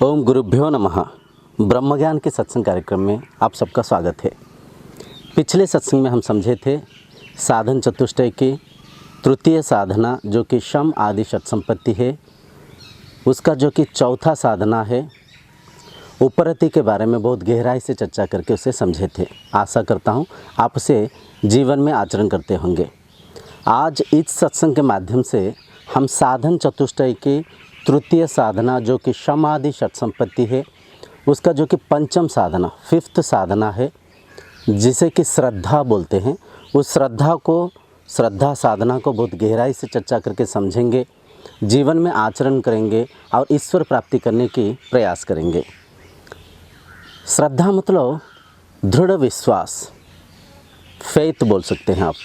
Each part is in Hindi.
ओम गुरुभ्यो नमः। ब्रह्म ज्ञान के सत्संग कार्यक्रम में आप सबका स्वागत है। पिछले सत्संग में हम समझे थे साधन चतुष्टय की तृतीय साधना जो कि शम आदि षट संपत्ति है, उसका जो कि चौथा साधना है उपरति के बारे में बहुत गहराई से चर्चा करके उसे समझे थे। आशा करता हूँ आप उसे जीवन में आचरण करते होंगे। आज इस सत्संग के माध्यम से हम साधन चतुष्टय की तृतीय साधना जो कि शम आदि षट संपत्ति है, उसका जो कि पंचम साधना फिफ्थ साधना है, जिसे कि श्रद्धा बोलते हैं, उस श्रद्धा साधना को बहुत गहराई से चर्चा करके समझेंगे, जीवन में आचरण करेंगे और ईश्वर प्राप्ति करने की प्रयास करेंगे। श्रद्धा मतलब दृढ़ विश्वास, फेथ बोल सकते हैं आप।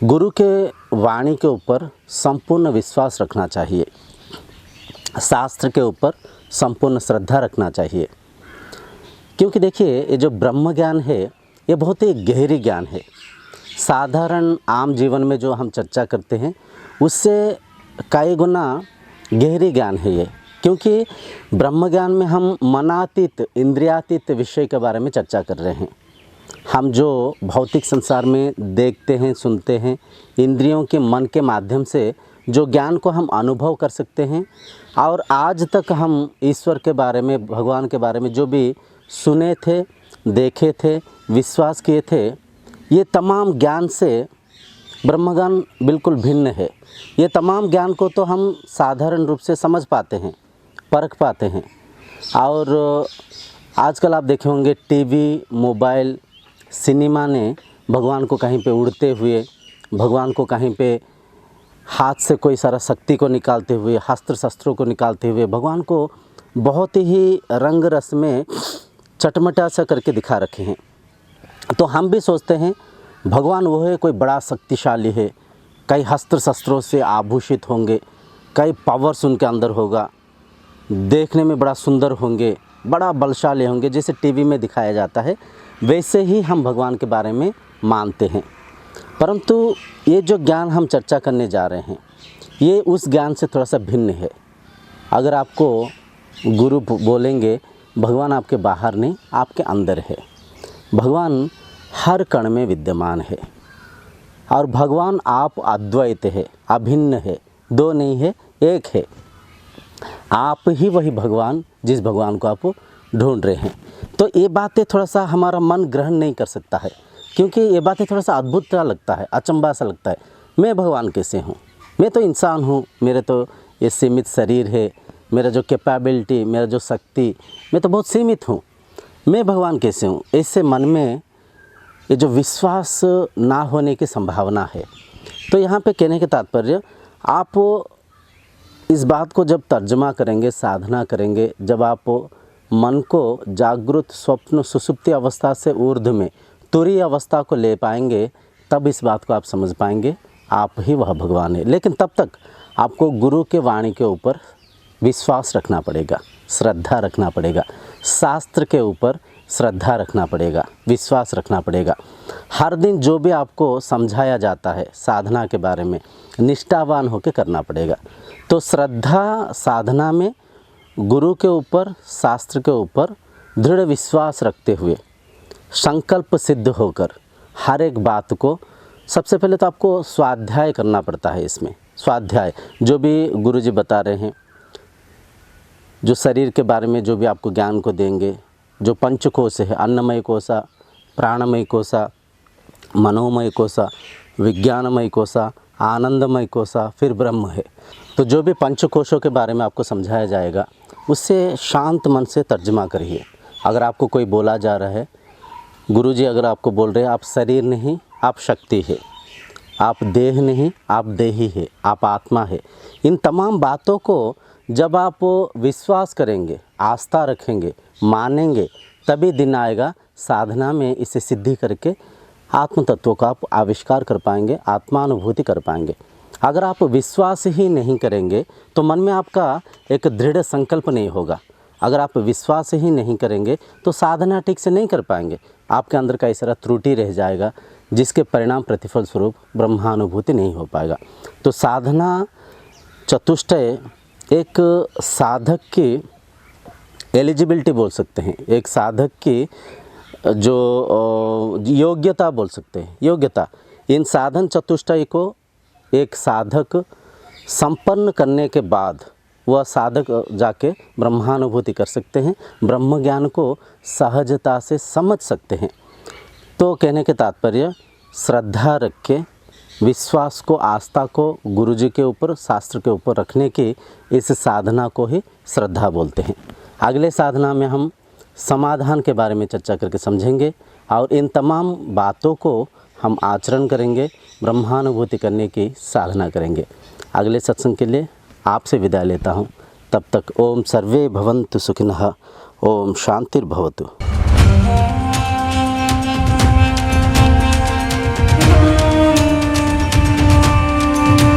गुरु के वाणी के ऊपर संपूर्ण विश्वास रखना चाहिए, शास्त्र के ऊपर संपूर्ण श्रद्धा रखना चाहिए। क्योंकि देखिए, ये जो ब्रह्म ज्ञान है ये बहुत ही गहरी ज्ञान है। साधारण आम जीवन में जो हम चर्चा करते हैं उससे कई गुना गहरी ज्ञान है ये। क्योंकि ब्रह्म ज्ञान में हम मनातीत इंद्रियातीत विषय के बारे में चर्चा कर रहे हैं। हम जो भौतिक संसार में देखते हैं, सुनते हैं, इंद्रियों के मन के माध्यम से जो ज्ञान को हम अनुभव कर सकते हैं, और आज तक हम ईश्वर के बारे में, भगवान के बारे में जो भी सुने थे, देखे थे, विश्वास किए थे, ये तमाम ज्ञान से ब्रह्म ज्ञान बिल्कुल भिन्न है। ये तमाम ज्ञान को तो हम साधारण रूप से समझ पाते हैं, परख पाते हैं। और आजकल आप देखे होंगे टीवी, मोबाइल, सिनेमा ने भगवान को कहीं पे उड़ते हुए, भगवान को कहीं पे हाथ से कोई सारा शक्ति को निकालते हुए, अस्त्र शस्त्रों को निकालते हुए भगवान को बहुत ही रंग रस में चटमटा सा करके दिखा रखे हैं। तो हम भी सोचते हैं भगवान वो है, कोई बड़ा शक्तिशाली है, कई अस्त्र शस्त्रों से आभूषित होंगे, कई पावर्स उनके अंदर होगा, देखने में बड़ा सुंदर होंगे, बड़ा बलशाली होंगे, जैसे टीवी में दिखाया जाता है वैसे ही हम भगवान के बारे में मानते हैं। परंतु ये जो ज्ञान हम चर्चा करने जा रहे हैं ये उस ज्ञान से थोड़ा सा भिन्न है। अगर आपको गुरु बोलेंगे भगवान आपके बाहर नहीं, आपके अंदर है। भगवान हर कण में विद्यमान है और भगवान आप अद्वैत है, अभिन्न है, दो नहीं है, एक है। आप ही वही भगवान जिस भगवान को आप ढूंढ रहे हैं। तो ये बातें थोड़ा सा हमारा मन ग्रहण नहीं कर सकता है, क्योंकि ये बातें थोड़ा सा अद्भुत सा लगता है, अचंभा सा लगता है। मैं भगवान कैसे हूँ? मैं तो इंसान हूँ, मेरे तो ये सीमित शरीर है, मेरा जो कैपेबिलिटी, मेरा जो शक्ति, मैं तो बहुत सीमित हूँ, मैं भगवान कैसे हूँ? ऐसे मन में ये जो विश्वास ना होने की संभावना है। तो यहाँ पे कहने के तात्पर्य, आप इस बात को जब तर्जमा करेंगे, साधना करेंगे, जब आप मन को जागृत स्वप्न सुषुप्ति अवस्था से ऊर्ध्व में तुरीय अवस्था को ले पाएंगे, तब इस बात को आप समझ पाएंगे आप ही वह भगवान है। लेकिन तब तक आपको गुरु के वाणी के ऊपर विश्वास रखना पड़ेगा, श्रद्धा रखना पड़ेगा, शास्त्र के ऊपर श्रद्धा रखना पड़ेगा, विश्वास रखना पड़ेगा। हर दिन जो भी आपको समझाया जाता है साधना के बारे में, निष्ठावान होकर करना पड़ेगा। तो श्रद्धा साधना में गुरु के ऊपर, शास्त्र के ऊपर दृढ़ विश्वास रखते हुए, संकल्प सिद्ध होकर हर एक बात को, सबसे पहले तो आपको स्वाध्याय करना पड़ता है। इसमें स्वाध्याय जो भी गुरुजी बता रहे हैं, जो शरीर के बारे में जो भी आपको ज्ञान को देंगे, जो पंचकोश है, अन्नमय कोशा, प्राणमय कोशा, मनोमय कोशा, विज्ञानमय कोशा, आनंदमय कोशा, फिर ब्रह्म है। तो जो भी पंचकोशों के बारे में आपको समझाया जाएगा उससे शांत मन से तर्जमा करिए। अगर आपको कोई बोला जा रहा है, गुरुजी अगर आपको बोल रहे हैं आप शरीर नहीं, आप शक्ति है, आप देह नहीं, आप देही है, आप आत्मा है, इन तमाम बातों को जब आप विश्वास करेंगे, आस्था रखेंगे, मानेंगे, तभी दिन आएगा साधना में इसे सिद्धि करके आत्म तत्व का आप आविष्कार कर पाएंगे, आत्मानुभूति कर पाएंगे। अगर आप विश्वास ही नहीं करेंगे तो मन में आपका एक दृढ़ संकल्प नहीं होगा। अगर आप विश्वास ही नहीं करेंगे तो साधना ठीक से नहीं कर पाएंगे, आपके अंदर का इस तरह त्रुटि रह जाएगा, जिसके परिणाम प्रतिफल स्वरूप ब्रह्मानुभूति नहीं हो पाएगा। तो साधना चतुष्टय एक साधक की एलिजिबिलिटी बोल सकते हैं, एक साधक की जो योग्यता बोल सकते हैं, योग्यता, इन साधन चतुष्टय को एक साधक संपन्न करने के बाद वह साधक जाके ब्रह्मानुभूति कर सकते हैं, ब्रह्म ज्ञान को सहजता से समझ सकते हैं। तो कहने के तात्पर्य, श्रद्धा रख के, विश्वास को, आस्था को गुरुजी के ऊपर, शास्त्र के ऊपर रखने की इस साधना को ही श्रद्धा बोलते हैं। अगले साधना में हम समाधान के बारे में चर्चा करके समझेंगे और इन तमाम बातों को हम आचरण करेंगे, ब्रह्मानुभूति करने की साधना करेंगे। अगले सत्संग के लिए आपसे विदा लेता हूँ। तब तक ओम सर्वे भवन्तु सुखिनः, ओम शांतिर्भवतु।